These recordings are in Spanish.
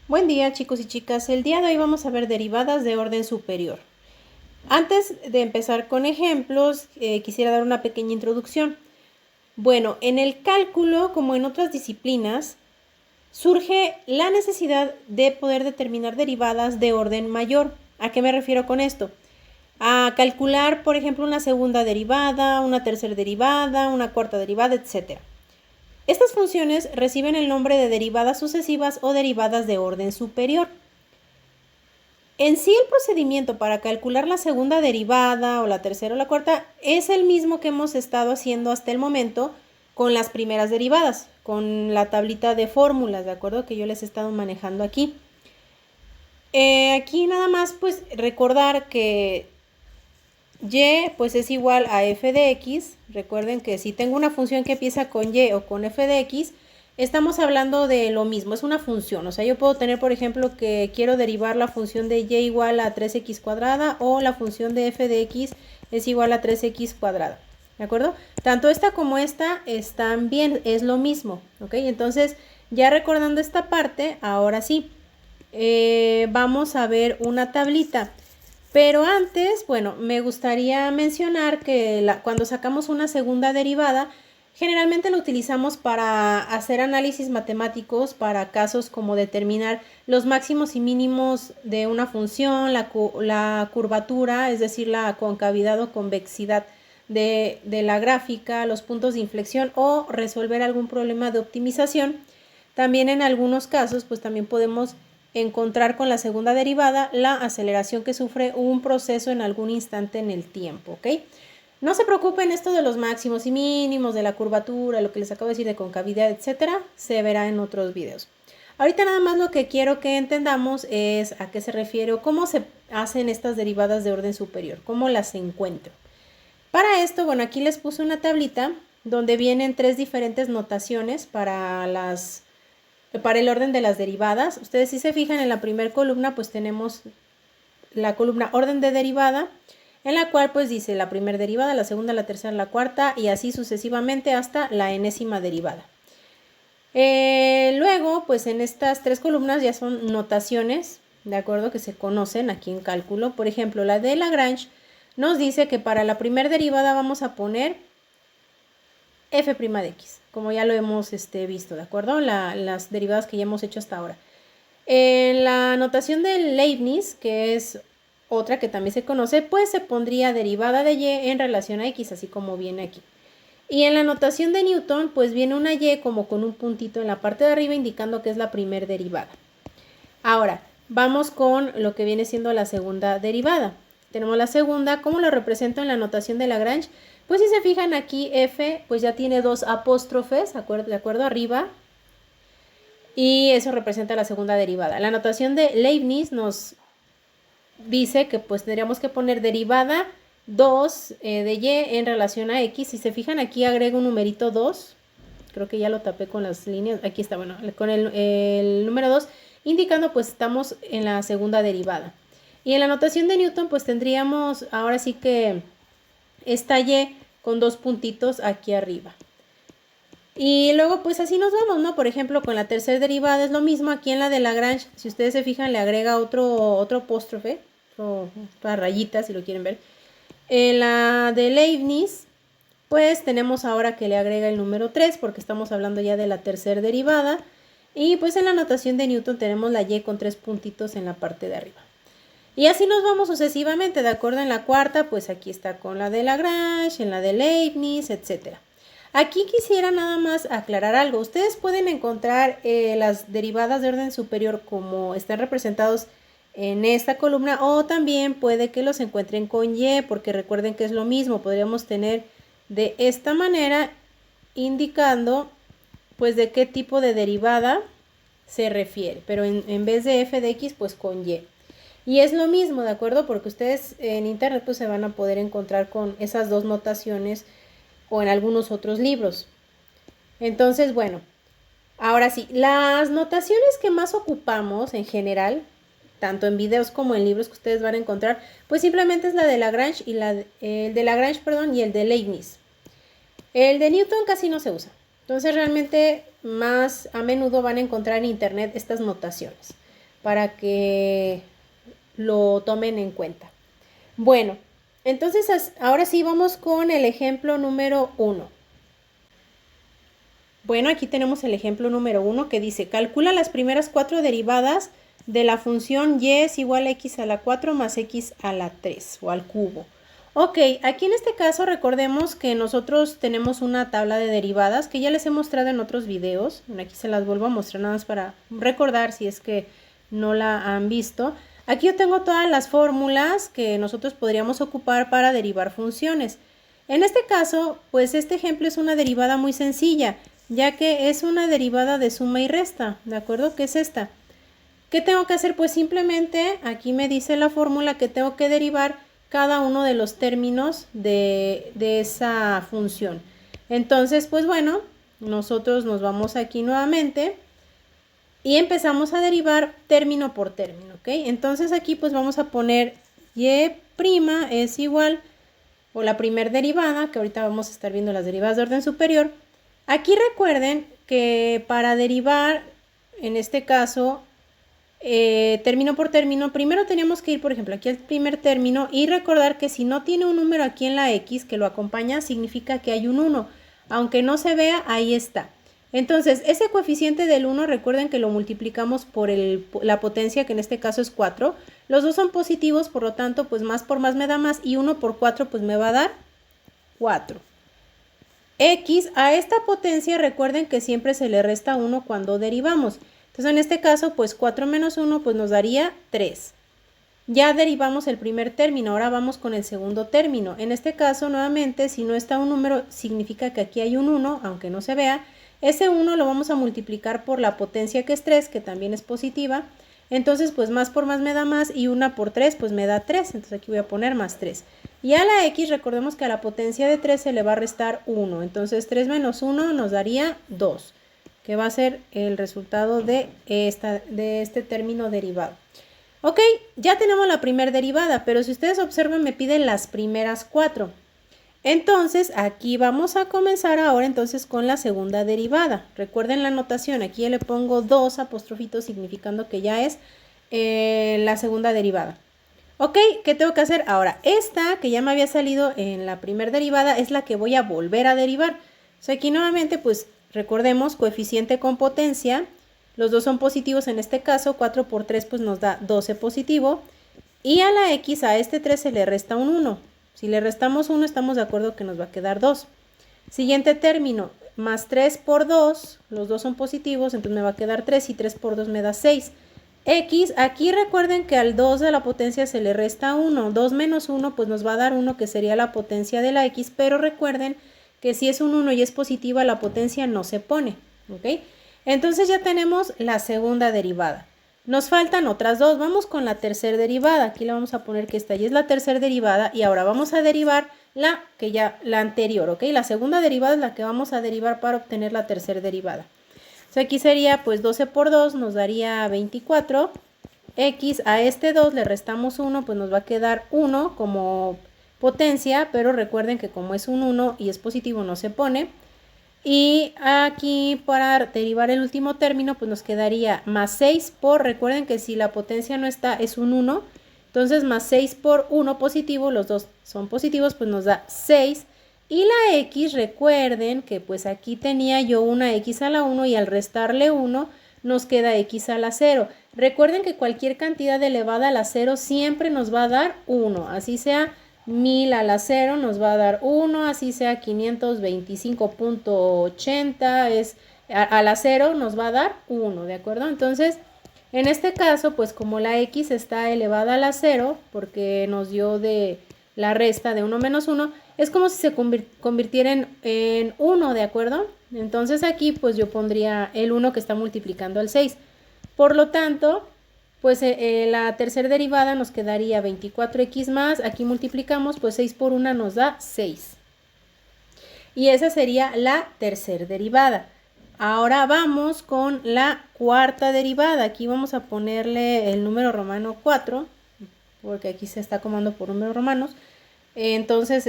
Buen día, chicos y chicas. El día de hoy vamos a ver derivadas de orden superior. Antes de empezar con ejemplos, quisiera dar una pequeña introducción. Bueno, en el cálculo, como en otras disciplinas, surge la necesidad de poder determinar derivadas de orden mayor. ¿A qué me refiero con esto? A calcular, por ejemplo, una segunda derivada, una tercera derivada, una cuarta derivada, etc. Estas funciones reciben el nombre de derivadas sucesivas o derivadas de orden superior. En sí, el procedimiento para calcular la segunda derivada o la tercera o la cuarta es el mismo que hemos estado haciendo hasta el momento con las primeras derivadas, con la tablita de fórmulas, ¿de acuerdo? Que yo les he estado manejando aquí. Aquí nada más pues recordar que y pues es igual a f de x. Recuerden que si tengo una función que empieza con y o con f de x, estamos hablando de lo mismo, es una función. O sea, yo puedo tener, por ejemplo, que quiero derivar la función de y igual a 3x cuadrada o la función de f de x es igual a 3x cuadrada. ¿De acuerdo? Tanto esta como esta están bien, es lo mismo. ¿Ok? Entonces, ya recordando esta parte, ahora sí, vamos a ver una tablita. Pero antes, bueno, me gustaría mencionar que cuando sacamos una segunda derivada, generalmente lo utilizamos para hacer análisis matemáticos para casos como determinar los máximos y mínimos de una función, la curvatura, es decir, la concavidad o convexidad de la gráfica, los puntos de inflexión o resolver algún problema de optimización. También en algunos casos, pues también podemos encontrar con la segunda derivada la aceleración que sufre un proceso en algún instante en el tiempo, ¿ok? No se preocupen, esto de los máximos y mínimos, de la curvatura, lo que les acabo de decir de concavidad, etcétera, se verá en otros videos. Ahorita nada más lo que quiero que entendamos es a qué se refiere o cómo se hacen estas derivadas de orden superior, cómo las encuentro. Para esto, bueno, aquí les puse una tablita donde vienen tres diferentes notaciones para el orden de las derivadas. Ustedes si se fijan en la primera columna, pues tenemos la columna orden de derivada, en la cual pues dice la primera derivada, la segunda, la tercera, la cuarta y así sucesivamente hasta la enésima derivada. Luego, pues en estas tres columnas ya son notaciones, de acuerdo, que se conocen aquí en cálculo. Por ejemplo, la de Lagrange nos dice que para la primera derivada vamos a poner f' de x, como ya lo hemos visto, ¿de acuerdo? Las derivadas que ya hemos hecho hasta ahora. En la notación de Leibniz, que es otra que también se conoce, pues se pondría derivada de y en relación a x, así como viene aquí. Y en la notación de Newton, pues viene una y como con un puntito en la parte de arriba indicando que es la primera derivada. Ahora, vamos con lo que viene siendo la segunda derivada. Tenemos la segunda, ¿cómo lo represento en la notación de Lagrange? Pues si se fijan aquí, f, pues ya tiene dos apóstrofes, de acuerdo, arriba. Y eso representa la segunda derivada. La notación de Leibniz nos dice que pues tendríamos que poner derivada 2 de y en relación a x. Si se fijan aquí agrego un numerito 2. Creo que ya lo tapé con las líneas. Aquí está, bueno, con el número 2, indicando pues estamos en la segunda derivada. Y en la notación de Newton pues tendríamos ahora sí que esta y con dos puntitos aquí arriba. Y luego pues así nos vamos, ¿no? Por ejemplo, con la tercera derivada es lo mismo. Aquí en la de Lagrange, si ustedes se fijan, le agrega otro apóstrofe, otra rayita si lo quieren ver. En la de Leibniz, pues tenemos ahora que le agrega el número 3 porque estamos hablando ya de la tercera derivada. Y pues en la notación de Newton tenemos la y con tres puntitos en la parte de arriba. Y así nos vamos sucesivamente, ¿de acuerdo? En la cuarta, pues aquí está con la de Lagrange, en la de Leibniz, etcétera. Aquí quisiera nada más aclarar algo. Ustedes pueden encontrar las derivadas de orden superior como están representados en esta columna o también puede que los encuentren con y porque recuerden que es lo mismo. Podríamos tener de esta manera indicando pues de qué tipo de derivada se refiere. Pero en vez de f de x pues con y. Y es lo mismo, ¿de acuerdo? Porque ustedes en internet pues se van a poder encontrar con esas dos notaciones o en algunos otros libros. Entonces, bueno, ahora sí, las notaciones que más ocupamos en general, tanto en videos como en libros que ustedes van a encontrar, pues simplemente es la de Lagrange y el de Lagrange, perdón, y el de Leibniz. El de Newton casi no se usa. Entonces, realmente más a menudo van a encontrar en internet estas notaciones. para que lo tomen en cuenta. Bueno, entonces ahora sí vamos con el ejemplo número 1. Bueno, aquí tenemos el ejemplo número 1 que dice, calcula las primeras 4 derivadas de la función y es igual a x a la 4 más x a la 3 o al cubo. Ok, aquí en este caso recordemos que nosotros tenemos una tabla de derivadas que ya les he mostrado en otros videos. Aquí se las vuelvo a mostrar nada más para recordar si es que no la han visto. Aquí yo tengo todas las fórmulas que nosotros podríamos ocupar para derivar funciones. En este caso, pues este ejemplo es una derivada muy sencilla, ya que es una derivada de suma y resta, ¿de acuerdo? ¿Qué es esta? ¿Qué tengo que hacer? Pues simplemente aquí me dice la fórmula que tengo que derivar cada uno de los términos de esa función. Entonces, pues bueno, nosotros nos vamos aquí nuevamente y empezamos a derivar término por término, ¿ok? Entonces aquí pues vamos a poner y' es igual, o la primer derivada, que ahorita vamos a estar viendo las derivadas de orden superior. Aquí recuerden que para derivar, en este caso, término por término, primero tenemos que ir, por ejemplo, aquí al primer término y recordar que si no tiene un número aquí en la x que lo acompaña, significa que hay un 1. Aunque no se vea, ahí está. Entonces, ese coeficiente del 1, recuerden que lo multiplicamos por la potencia, que en este caso es 4. Los dos son positivos, por lo tanto, pues más por más me da más, y 1 por 4 pues me va a dar 4. X a esta potencia, recuerden que siempre se le resta 1 cuando derivamos. Entonces, en este caso, pues 4 menos 1 pues nos daría 3. Ya derivamos el primer término, ahora vamos con el segundo término. En este caso, nuevamente, si no está un número, significa que aquí hay un 1, aunque no se vea. Ese 1 lo vamos a multiplicar por la potencia que es 3, que también es positiva. Entonces, pues más por más me da más y 1 por 3 pues me da 3. Entonces aquí voy a poner más 3. Y a la x, recordemos que a la potencia de 3 se le va a restar 1. Entonces 3 menos 1 nos daría 2, que va a ser el resultado de este término derivado. Ok, ya tenemos la primera derivada, pero si ustedes observan me piden las primeras 4. Entonces, aquí vamos a comenzar ahora entonces con la segunda derivada. Recuerden la notación, aquí ya le pongo 2 apóstrofitos significando que ya es la segunda derivada. Ok, ¿qué tengo que hacer? Ahora, esta que ya me había salido en la primera derivada es la que voy a volver a derivar. O sea, aquí nuevamente, pues recordemos, coeficiente con potencia. Los dos son positivos en este caso, 4 por 3 pues nos da 12 positivo. Y a la x, a este 3 se le resta un 1. Si le restamos 1, estamos de acuerdo que nos va a quedar 2. Siguiente término, más 3 por 2, los dos son positivos, entonces me va a quedar 3 y 3 por 2 me da 6. X, aquí recuerden que al 2 de la potencia se le resta 1. 2 menos 1 pues nos va a dar 1, que sería la potencia de la x, pero recuerden que si es un 1 y es positiva, la potencia no se pone, ¿ok? Entonces ya tenemos la segunda derivada. Nos faltan otras dos. Vamos con la tercera derivada. Aquí le vamos a poner que esta ya es la tercera derivada y ahora vamos a derivar la anterior, ¿ok? La segunda derivada es la que vamos a derivar para obtener la tercera derivada. Entonces aquí sería pues 12 por 2 nos daría 24. X a este 2 le restamos 1, pues nos va a quedar 1 como potencia, pero recuerden que como es un 1 y es positivo no se pone. Y aquí para derivar el último término pues nos quedaría más 6 por, recuerden que si la potencia no está es un 1, entonces más 6 por 1 positivo, los dos son positivos, pues nos da 6. Y la x, recuerden que pues aquí tenía yo una x a la 1 y al restarle 1 nos queda x a la 0. Recuerden que cualquier cantidad elevada a la 0 siempre nos va a dar 1, así sea 1000 a la 0 nos va a dar 1, así sea 525.80 a la 0 nos va a dar 1, ¿de acuerdo? Entonces, en este caso, pues como la x está elevada a la 0, porque nos dio de la resta de 1 menos 1, es como si se convirtiera en 1, ¿de acuerdo? Entonces aquí pues yo pondría el 1 que está multiplicando al 6. Por lo tanto, pues la tercera derivada nos quedaría 24x más, aquí multiplicamos, pues 6 por 1 nos da 6. Y esa sería la tercera derivada. Ahora vamos con la cuarta derivada. Aquí vamos a ponerle el número romano 4, porque aquí se está acomodando por números romanos. Entonces,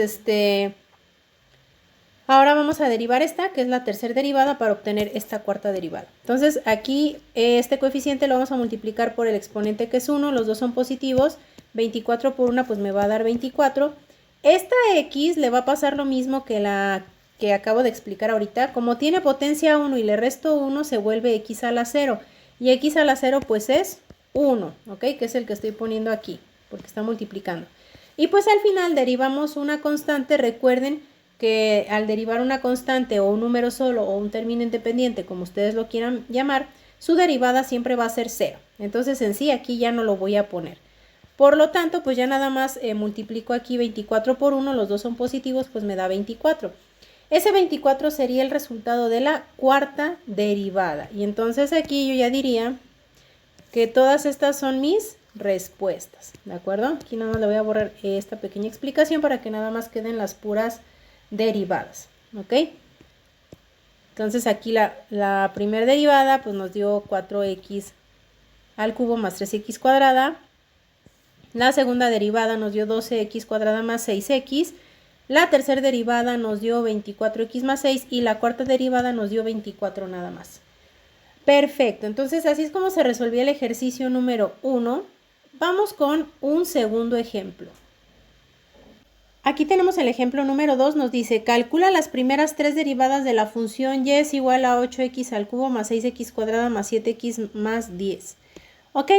Ahora vamos a derivar esta, que es la tercera derivada, para obtener esta cuarta derivada. Entonces aquí este coeficiente lo vamos a multiplicar por el exponente, que es 1, los dos son positivos, 24 por 1 pues me va a dar 24. Esta x le va a pasar lo mismo que la que acabo de explicar ahorita. Como tiene potencia 1 y le resto 1, se vuelve x a la 0. Y x a la 0 pues es 1, ¿ok? Que es el que estoy poniendo aquí, porque está multiplicando. Y pues al final derivamos una constante. Recuerden que al derivar una constante o un número solo o un término independiente, como ustedes lo quieran llamar, su derivada siempre va a ser 0. Entonces en sí aquí ya no lo voy a poner. Por lo tanto, pues ya nada más multiplico aquí 24 por 1, los dos son positivos, pues me da 24. Ese 24 sería el resultado de la cuarta derivada. Y entonces aquí yo ya diría que todas estas son mis respuestas, ¿de acuerdo? Aquí nada más le voy a borrar esta pequeña explicación para que nada más queden las puras derivadas, ¿ok? Entonces aquí la primera derivada pues nos dio 4x al cubo más 3x cuadrada. La segunda derivada nos dio 12x cuadrada más 6x. La tercera derivada nos dio 24x más 6 y la cuarta derivada nos dio 24 nada más. Perfecto, entonces así es como se resolvía el ejercicio número 1. Vamos con un segundo ejemplo. Aquí tenemos el ejemplo número 2, nos dice, calcula las primeras tres derivadas de la función y es igual a 8x al cubo más 6x cuadrada más 7x más 10. Ok,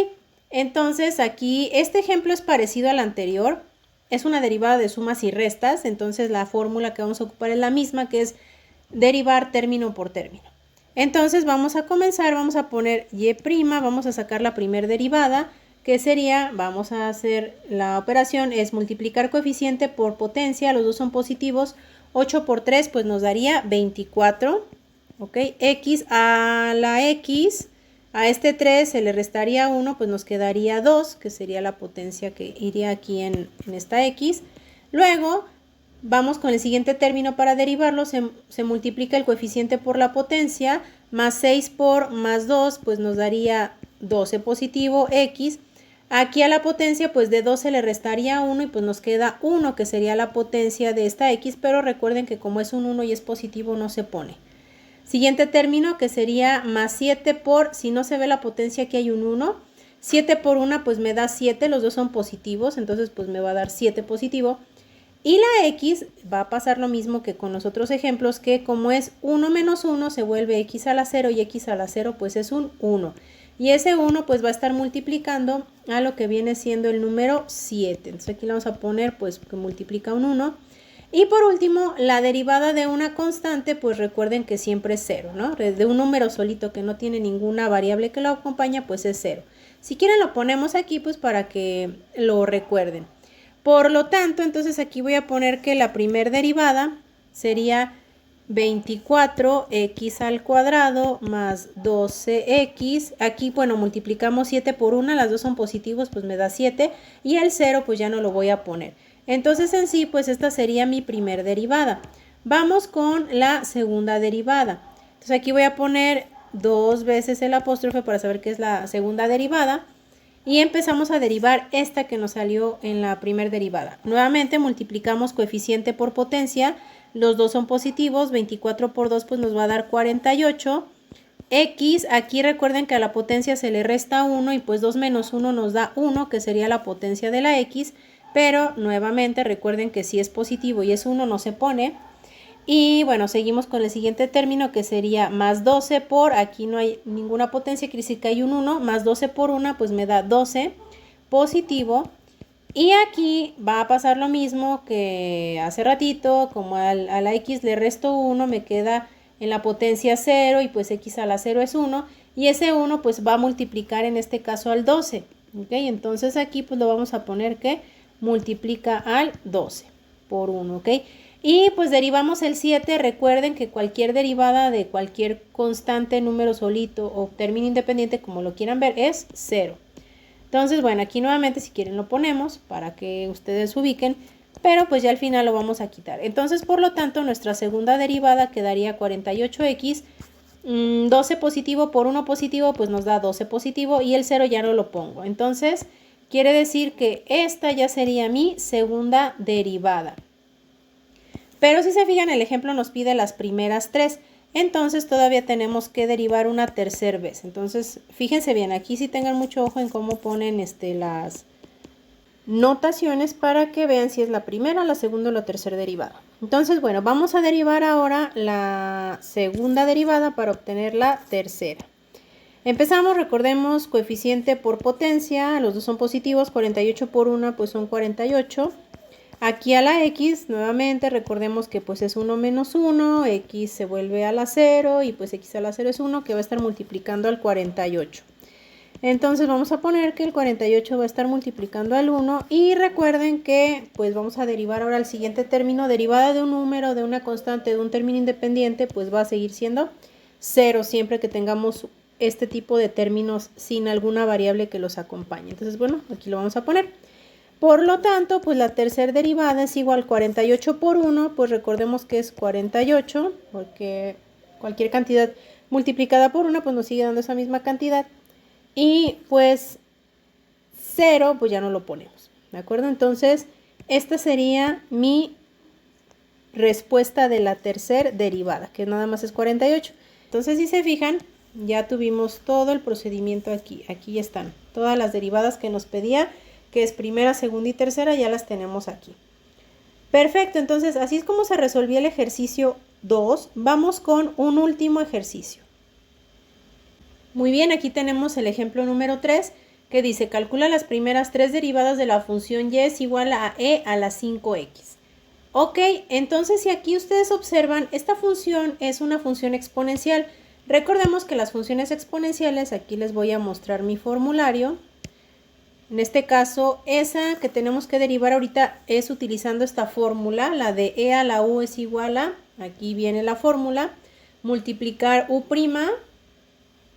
entonces aquí este ejemplo es parecido al anterior, es una derivada de sumas y restas, entonces la fórmula que vamos a ocupar es la misma, que es derivar término por término. Entonces vamos a comenzar, vamos a poner y', vamos a sacar la primera derivada, que sería, vamos a hacer la operación, es multiplicar coeficiente por potencia, los dos son positivos, 8 por 3 pues nos daría 24, ok, x a la x, a este 3 se le restaría 1, pues nos quedaría 2, que sería la potencia que iría aquí en esta x. Luego vamos con el siguiente término para derivarlo, se multiplica el coeficiente por la potencia, más 6 por más 2, pues nos daría 12 positivo x. Aquí a la potencia, pues de 2 se le restaría 1 y pues nos queda 1, que sería la potencia de esta x, pero recuerden que como es un 1 y es positivo, no se pone. Siguiente término, que sería más 7 por, si no se ve la potencia, aquí hay un 1. 7 por 1, pues me da 7, los dos son positivos, entonces pues me va a dar 7 positivo. Y la x va a pasar lo mismo que con los otros ejemplos, que como es 1 menos 1, se vuelve x a la 0 y x a la 0 pues es un 1. Y ese 1 pues va a estar multiplicando a lo que viene siendo el número 7. Entonces aquí le vamos a poner pues que multiplica un 1. Y por último, la derivada de una constante, pues recuerden que siempre es 0, ¿no? De un número solito que no tiene ninguna variable que lo acompaña, pues es 0. Si quieren lo ponemos aquí pues para que lo recuerden. Por lo tanto, entonces aquí voy a poner que la primera derivada sería 24x al cuadrado más 12x. Aquí, bueno, multiplicamos 7 por 1, las dos son positivos, pues me da 7. Y el 0, pues ya no lo voy a poner. Entonces, en sí, pues esta sería mi primera derivada. Vamos con la segunda derivada. Entonces, aquí voy a poner 2 veces el apóstrofe para saber qué es la segunda derivada. Y empezamos a derivar esta que nos salió en la primera derivada. Nuevamente multiplicamos coeficiente por potencia. Los dos son positivos, 24 por 2 pues nos va a dar 48. X, aquí recuerden que a la potencia se le resta 1 y pues 2 menos 1 nos da 1, que sería la potencia de la X. Pero nuevamente recuerden que si es positivo y es 1 no se pone. Y bueno, seguimos con el siguiente término, que sería más 12 por, aquí no hay ninguna potencia, quiere decir que hay un 1, más 12 por 1 pues me da 12 positivo. Y aquí va a pasar lo mismo que hace ratito, como a la x le resto 1, me queda en la potencia 0 y pues x a la 0 es 1. Y ese 1 pues va a multiplicar en este caso al 12. ¿Ok? Entonces aquí pues lo vamos a poner que multiplica al 12 por 1. ¿Ok? Y pues derivamos el 7. Recuerden que cualquier derivada de cualquier constante, número solito o término independiente, como lo quieran ver, es 0. Entonces, bueno, aquí nuevamente si quieren lo ponemos para que ustedes ubiquen, pero pues ya al final lo vamos a quitar. Entonces, por lo tanto, nuestra segunda derivada quedaría 48x, 12 positivo por 1 positivo, pues nos da 12 positivo y el 0 ya no lo pongo. Entonces, quiere decir que esta ya sería mi segunda derivada. Pero si se fijan, el ejemplo nos pide las primeras 3. Entonces todavía tenemos que derivar una tercera vez. Entonces, fíjense bien, aquí sí tengan mucho ojo en cómo ponen las notaciones para que vean si es la primera, la segunda o la tercera derivada. Entonces, bueno, vamos a derivar ahora la segunda derivada para obtener la tercera. Empezamos, recordemos, coeficiente por potencia, los dos son positivos, 48 por 1 pues son 48. Aquí a la x, nuevamente, recordemos que pues es 1 menos 1, x se vuelve a la 0 y pues x a la 0 es 1, que va a estar multiplicando al 48. Entonces vamos a poner que el 48 va a estar multiplicando al 1 y recuerden que pues vamos a derivar ahora el siguiente término, derivada de un número, de una constante, de un término independiente, pues va a seguir siendo 0 siempre que tengamos este tipo de términos sin alguna variable que los acompañe. Entonces, bueno, aquí lo vamos a poner. Por lo tanto, pues la tercera derivada es igual a 48 por 1, pues recordemos que es 48, porque cualquier cantidad multiplicada por 1, pues nos sigue dando esa misma cantidad. Y pues 0, pues ya no lo ponemos, ¿de acuerdo? Entonces, esta sería mi respuesta de la tercera derivada, que nada más es 48. Entonces, si se fijan, ya tuvimos todo el procedimiento aquí. Aquí están todas las derivadas que nos pedía, que es primera, segunda y tercera, ya las tenemos aquí. Perfecto, entonces así es como se resolvía el ejercicio 2. Vamos con un último ejercicio. Muy bien, aquí tenemos el ejemplo número 3, que dice, calcula las primeras 3 derivadas de la función y es igual a e a la 5x. Ok, entonces si aquí ustedes observan, esta función es una función exponencial. Recordemos que las funciones exponenciales, aquí les voy a mostrar mi formulario. En este caso, esa que tenemos que derivar ahorita es utilizando esta fórmula, la de e a la u es igual a, aquí viene la fórmula, multiplicar u'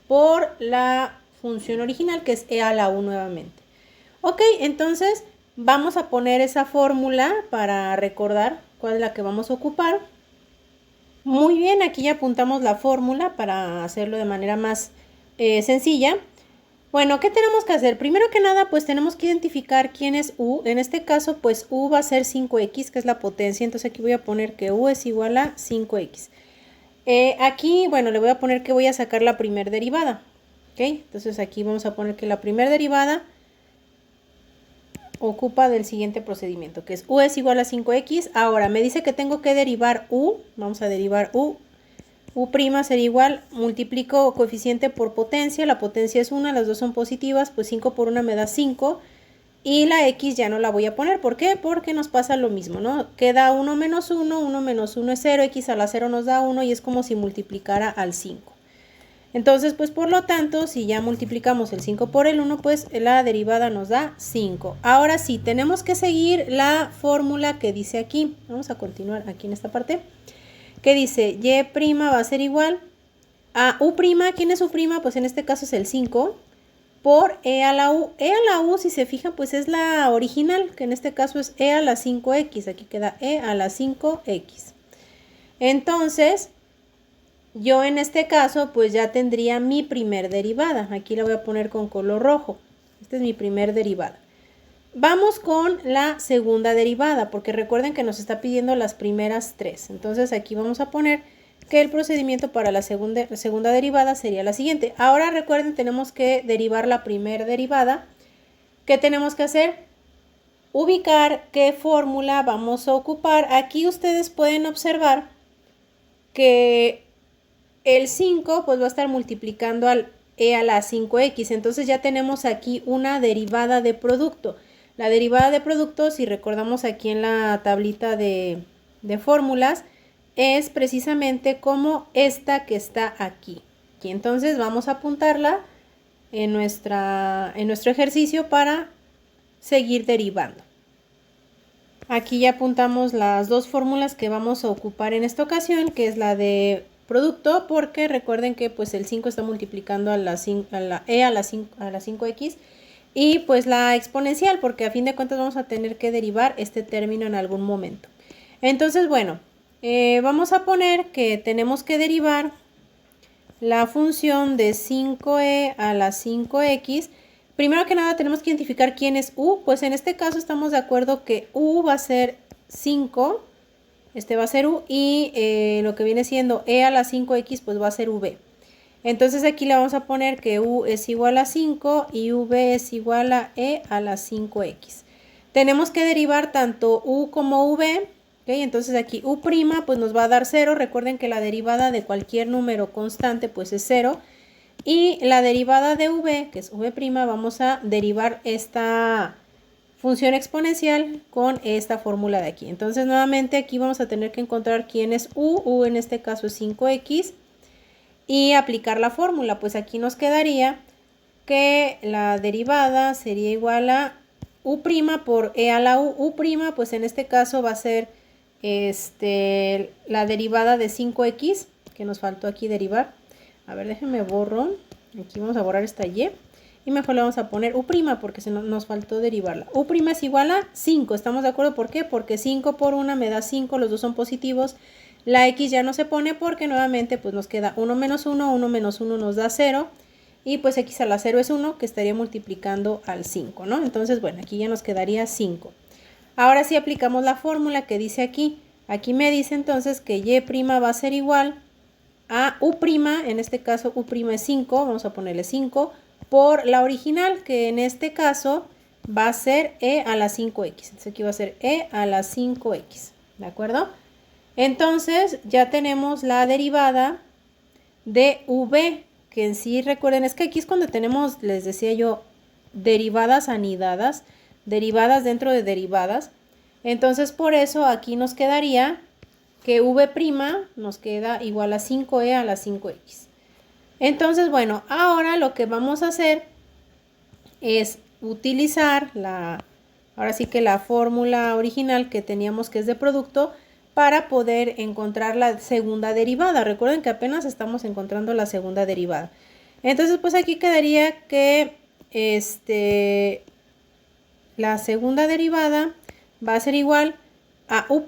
por la función original, que es e a la u nuevamente. Ok, entonces vamos a poner esa fórmula para recordar cuál es la que vamos a ocupar. Muy bien, aquí ya apuntamos la fórmula para hacerlo de manera más sencilla. Bueno, ¿qué tenemos que hacer? Primero que nada, pues tenemos que identificar quién es u. En este caso, pues u va a ser 5x, que es la potencia. Entonces aquí voy a poner que u es igual a 5x. Aquí, bueno, le voy a poner que voy a sacar la primera derivada. ¿Ok? Entonces aquí vamos a poner que la primera derivada ocupa del siguiente procedimiento, que es u es igual a 5x. Ahora, me dice que tengo que derivar u. Vamos a derivar u. U' sería igual, multiplico coeficiente por potencia, la potencia es 1, las dos son positivas, pues 5 por 1 me da 5. Y la x ya no la voy a poner, ¿por qué? Porque nos pasa lo mismo, ¿no? Queda 1 menos 1, 1 menos 1 es 0, x a la 0 nos da 1 y es como si multiplicara al 5. Entonces, pues por lo tanto, si ya multiplicamos el 5 por el 1, pues la derivada nos da 5. Ahora sí, tenemos que seguir la fórmula que dice aquí. Vamos a continuar aquí en esta parte. Que dice, y' va a ser igual a u'. ¿Quién es u'? Pues en este caso es el 5 por e a la u. E a la u, si se fijan, pues es la original, que en este caso es e a la 5x. Aquí queda e a la 5x. Entonces, yo en este caso, pues ya tendría mi primer derivada. Aquí la voy a poner con color rojo. Esta es mi primer derivada. Vamos con la segunda derivada, porque recuerden que nos está pidiendo las primeras 3. Entonces aquí vamos a poner que el procedimiento para la segunda derivada sería la siguiente. Ahora recuerden, tenemos que derivar la primera derivada. ¿Qué tenemos que hacer? Ubicar qué fórmula vamos a ocupar. Aquí ustedes pueden observar que el 5 pues va a estar multiplicando al e a la 5x. Entonces ya tenemos aquí una derivada de producto. La derivada de producto, si recordamos aquí en la tablita de fórmulas, es precisamente como esta que está aquí. Y entonces vamos a apuntarla en nuestro ejercicio para seguir derivando. Aquí ya apuntamos las dos fórmulas que vamos a ocupar en esta ocasión, que es la de producto, porque recuerden que pues el 5 está multiplicando a la e a la 5x. Y pues la exponencial, porque a fin de cuentas vamos a tener que derivar este término en algún momento. Entonces, bueno, vamos a poner que tenemos que derivar la función de 5e a la 5x. Primero que nada tenemos que identificar quién es u. Pues en este caso estamos de acuerdo que u va a ser 5 Este va a ser U y lo que viene siendo E a la 5X pues va a ser V. Entonces aquí le vamos a poner que U es igual a 5 y V es igual a E a la 5X. Tenemos que derivar tanto U como V, ¿okay? Entonces aquí U' pues nos va a dar 0. Recuerden que la derivada de cualquier número constante pues es 0. Y la derivada de V, que es V', vamos a derivar esta función exponencial con esta fórmula de aquí. Entonces nuevamente aquí vamos a tener que encontrar quién es U. U en este caso es 5X. Y aplicar la fórmula, pues aquí nos quedaría que la derivada sería igual a U' por E a la U. U', pues en este caso va a ser la derivada de 5X, que nos faltó aquí derivar. A ver, déjenme borro. Aquí vamos a borrar esta Y. Y mejor le vamos a poner U', porque nos faltó derivarla. U' es igual a 5. ¿Estamos de acuerdo? ¿Por qué? Porque 5 por 1 me da 5. Los dos son positivos. La X ya no se pone porque nuevamente pues nos queda 1 menos 1. 1 menos 1 nos da 0. Y pues X a la 0 es 1, que estaría multiplicando al 5, ¿no? Entonces, bueno, aquí ya nos quedaría 5. Ahora sí aplicamos la fórmula que dice aquí. Aquí me dice entonces que Y' va a ser igual a U', en este caso U' es 5, vamos a ponerle 5, por la original, que en este caso va a ser E a la 5X. Entonces aquí va a ser E a la 5X, ¿de acuerdo? Entonces ya tenemos la derivada de V, que en sí recuerden, es que aquí es cuando tenemos, les decía yo, derivadas anidadas, derivadas dentro de derivadas. Entonces por eso aquí nos quedaría que V' nos queda igual a 5E a la 5X. Entonces, bueno, ahora lo que vamos a hacer es utilizar ahora sí que la fórmula original que teníamos, que es de producto, para poder encontrar la segunda derivada. Recuerden que apenas estamos encontrando la segunda derivada. Entonces, pues aquí quedaría que la segunda derivada va a ser igual a U'.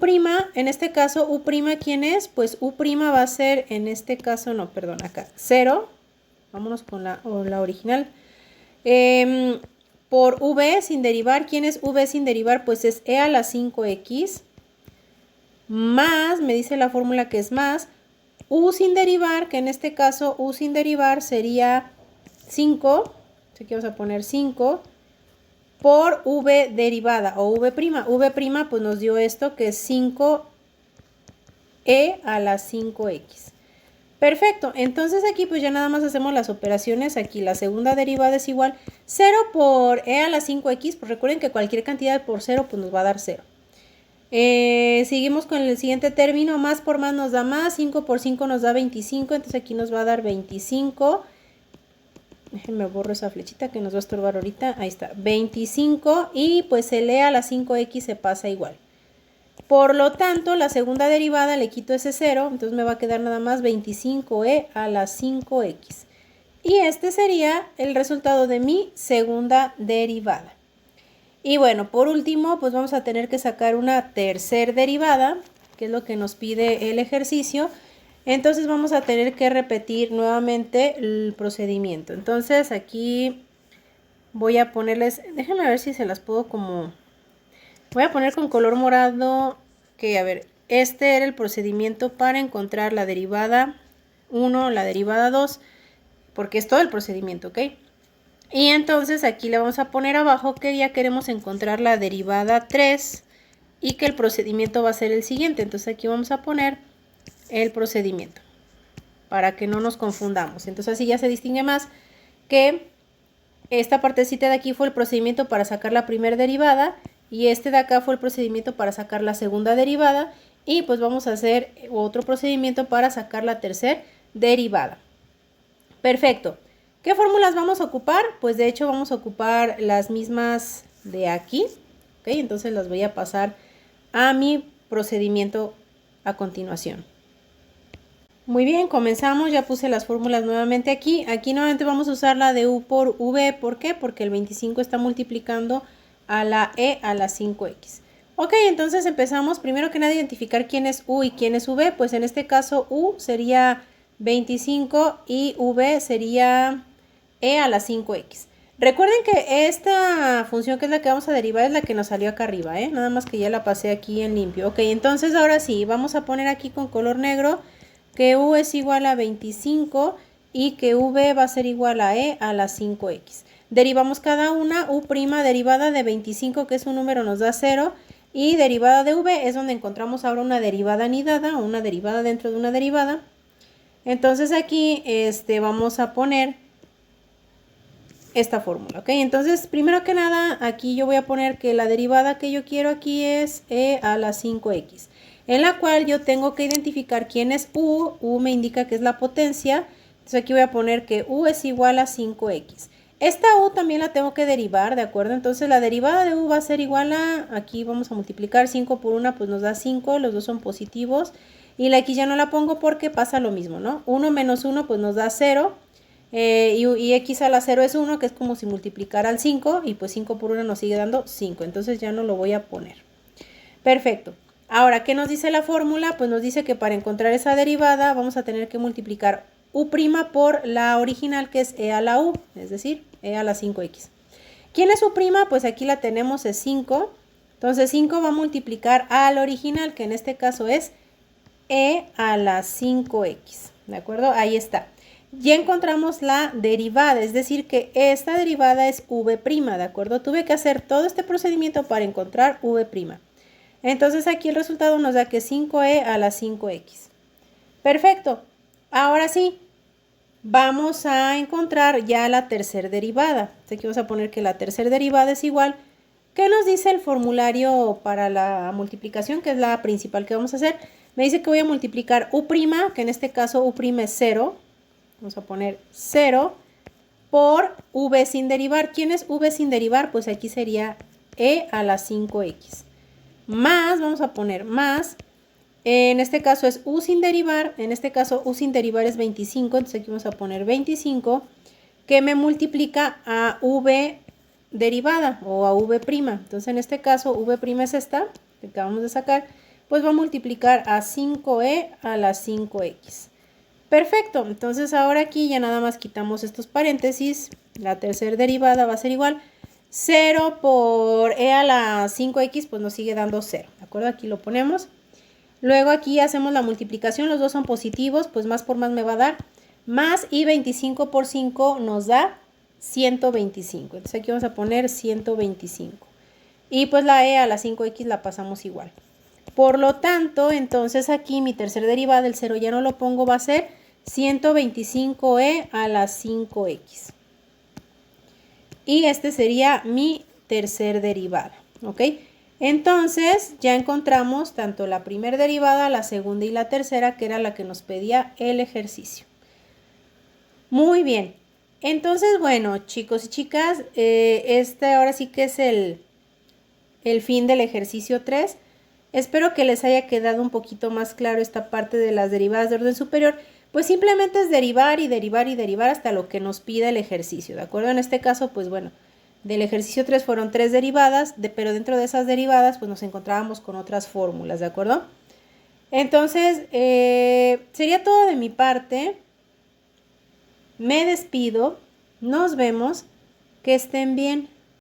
En este caso, U', ¿quién es? Pues U' va a ser, en este caso, no, perdón, acá, 0. Vámonos con la original. Por V sin derivar, ¿quién es V sin derivar? Pues es E a la 5X. Más, me dice la fórmula que es más, U sin derivar, que en este caso U sin derivar sería 5, aquí vamos a poner 5, por V derivada o V'. V' pues nos dio esto que es 5E a la 5X. Perfecto, entonces aquí pues ya nada más hacemos las operaciones. Aquí la segunda derivada es igual 0 por E a la 5X, pues recuerden que cualquier cantidad por 0 pues nos va a dar 0. Seguimos con el siguiente término, más por más nos da más, 5 por 5 nos da 25, entonces aquí nos va a dar 25. Déjenme borro esa flechita que nos va a estorbar ahorita, ahí está, 25 y pues el E a la 5X se pasa igual. Por lo tanto, la segunda derivada le quito ese 0, entonces me va a quedar nada más 25E a la 5X. Y este sería el resultado de mi segunda derivada. Y bueno, por último, pues vamos a tener que sacar una tercera derivada, que es lo que nos pide el ejercicio. Entonces vamos a tener que repetir nuevamente el procedimiento. Entonces aquí voy a ponerles, déjenme ver si se las puedo como... Voy a poner con color morado, que a ver, este era el procedimiento para encontrar la derivada 1, la derivada 2, porque es todo el procedimiento, ¿ok? Y entonces aquí le vamos a poner abajo que ya queremos encontrar la derivada 3 y que el procedimiento va a ser el siguiente. Entonces aquí vamos a poner el procedimiento para que no nos confundamos. Entonces así ya se distingue más que esta partecita de aquí fue el procedimiento para sacar la primera derivada y este de acá fue el procedimiento para sacar la segunda derivada y pues vamos a hacer otro procedimiento para sacar la tercera derivada. Perfecto. ¿Qué fórmulas vamos a ocupar? Pues de hecho vamos a ocupar las mismas de aquí, ¿ok? Entonces las voy a pasar a mi procedimiento a continuación. Muy bien, comenzamos, ya puse las fórmulas nuevamente aquí. Aquí nuevamente vamos a usar la de U por V, ¿por qué? Porque el 25 está multiplicando a la E a la 5X. Ok, entonces empezamos, primero que nada, identificar quién es U y quién es V. Pues en este caso U sería 25 y V sería E a la 5X. Recuerden que esta función que es la que vamos a derivar es la que nos salió acá arriba, ¿eh? Nada más que ya la pasé aquí en limpio. Ok, entonces ahora sí, vamos a poner aquí con color negro que u es igual a 25 y que v va a ser igual a e a la 5x. Derivamos cada una, u' derivada de 25, que es un número, nos da 0, y derivada de v es donde encontramos ahora una derivada anidada, o una derivada dentro de una derivada. Entonces aquí vamos a poner esta fórmula, ¿ok? Entonces, primero que nada, aquí yo voy a poner que la derivada que yo quiero aquí es e a la 5x, en la cual yo tengo que identificar quién es u me indica que es la potencia, entonces aquí voy a poner que u es igual a 5x. Esta u también la tengo que derivar, ¿de acuerdo? Entonces la derivada de u va a ser igual a, aquí vamos a multiplicar 5 por 1, pues nos da 5, los dos son positivos, y la x ya no la pongo porque pasa lo mismo, ¿no? 1 menos 1 pues nos da 0, y x a la 0 es 1, que es como si multiplicara al 5, y pues 5 por 1 nos sigue dando 5, entonces ya no lo voy a poner. Perfecto. Ahora, ¿qué nos dice la fórmula? Pues nos dice que para encontrar esa derivada vamos a tener que multiplicar u' por la original, que es e a la u, es decir, e a la 5x. ¿Quién es u'? Pues aquí la tenemos, es 5. Entonces 5 va a multiplicar al original, que en este caso es e a la 5x. ¿De acuerdo? Ahí está. Ya encontramos la derivada, es decir, que esta derivada es v', ¿de acuerdo? Tuve que hacer todo este procedimiento para encontrar v'. Entonces aquí el resultado nos da que 5e a la 5x. Perfecto. Ahora sí, vamos a encontrar ya la tercera derivada. Aquí vamos a poner que la tercera derivada es igual. ¿Qué nos dice el formulario para la multiplicación, que es la principal que vamos a hacer? Me dice que voy a multiplicar u', que en este caso u' es 0. Vamos a poner 0 por v sin derivar. ¿Quién es v sin derivar? Pues aquí sería e a la 5x. Más, vamos a poner más, en este caso es u sin derivar, en este caso u sin derivar es 25, entonces aquí vamos a poner 25, que me multiplica a v derivada o a v'. Entonces en este caso v' es esta, que acabamos de sacar, pues va a multiplicar a 5e a la 5x. Perfecto, entonces ahora aquí ya nada más quitamos estos paréntesis, la tercera derivada va a ser igual 0 por e a la 5x, pues nos sigue dando 0, ¿de acuerdo? Aquí lo ponemos. Luego aquí hacemos la multiplicación, los dos son positivos, pues más por más me va a dar más, y 25 por 5 nos da 125. Entonces aquí vamos a poner 125. Y pues la e a la 5x la pasamos igual. Por lo tanto, entonces aquí mi tercera derivada del 0 ya no lo pongo, va a ser 125e a la 5x. Y este sería mi tercer derivada, ¿ok? Entonces ya encontramos tanto la primera derivada, la segunda y la tercera, que era la que nos pedía el ejercicio. Muy bien. Entonces, bueno, chicos y chicas, este ahora sí que es el fin del ejercicio 3. Espero que les haya quedado un poquito más claro esta parte de las derivadas de orden superior. Pues simplemente es derivar y derivar y derivar hasta lo que nos pida el ejercicio, ¿de acuerdo? En este caso, pues bueno, del ejercicio 3 fueron 3 derivadas, pero dentro de esas derivadas, pues nos encontrábamos con otras fórmulas, ¿de acuerdo? Entonces, sería todo de mi parte. Me despido, nos vemos, que estén bien.